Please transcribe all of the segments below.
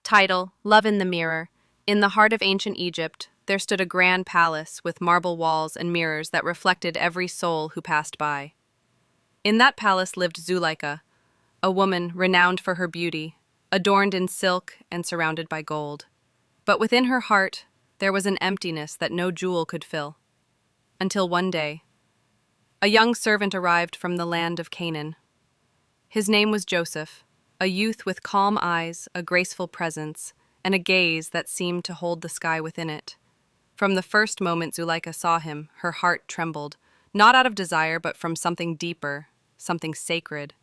Title: Love in the Mirror. In the heart of ancient Egypt, there stood a grand palace with marble walls and mirrors that reflected every soul who passed by. In that palace lived Zuleikha, a woman renowned for her beauty, adorned in silk and surrounded by gold. But within her heart, there was an emptiness that no jewel could fill. Until one day, a young servant arrived from the land of Canaan. His name was Joseph, a youth with calm eyes, a graceful presence, and a gaze that seemed to hold the sky within it. From the first moment Zuleikha saw him, her heart trembled, not out of desire but from something deeper, something sacred.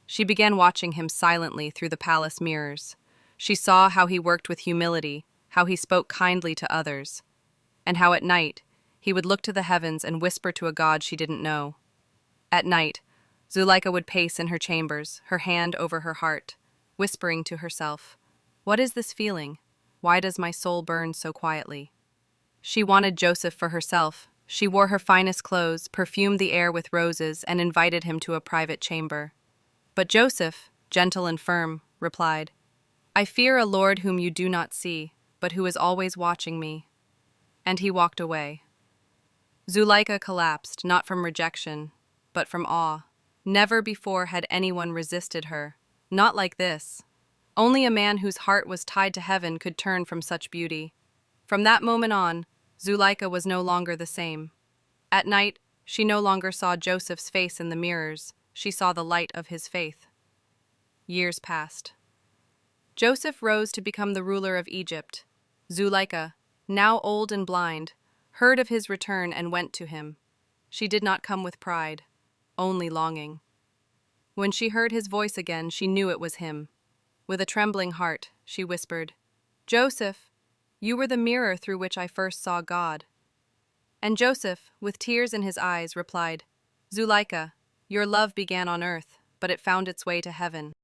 She began watching him silently through the palace mirrors. She saw how he worked with humility, how he spoke kindly to others, and how at night he would look to the heavens and whisper to a God she didn't know. At night, Zuleikha would pace in her chambers, her hand over her heart, whispering to herself, "What is this feeling? Why does my soul burn so quietly?" She wanted Joseph for herself. She wore her finest clothes, perfumed the air with roses, and invited him to a private chamber. But Joseph, gentle and firm, replied, "I fear a Lord whom you do not see, but who is always watching me." And he walked away. Zuleikha collapsed, not from rejection, but from awe. Never before had anyone resisted her. Not like this. Only a man whose heart was tied to heaven could turn from such beauty. From that moment on, Zuleikha was no longer the same. At night, she no longer saw Joseph's face in the mirrors. She saw the light of his faith. Years passed. Joseph rose to become the ruler of Egypt. Zuleikha, now old and blind, heard of his return and went to him. She did not come with pride, only longing. When she heard his voice again, she knew it was him. With a trembling heart, she whispered, "Joseph, you were the mirror through which I first saw God." And Joseph, with tears in his eyes, replied, "Zuleikha, your love began on earth, but it found its way to heaven."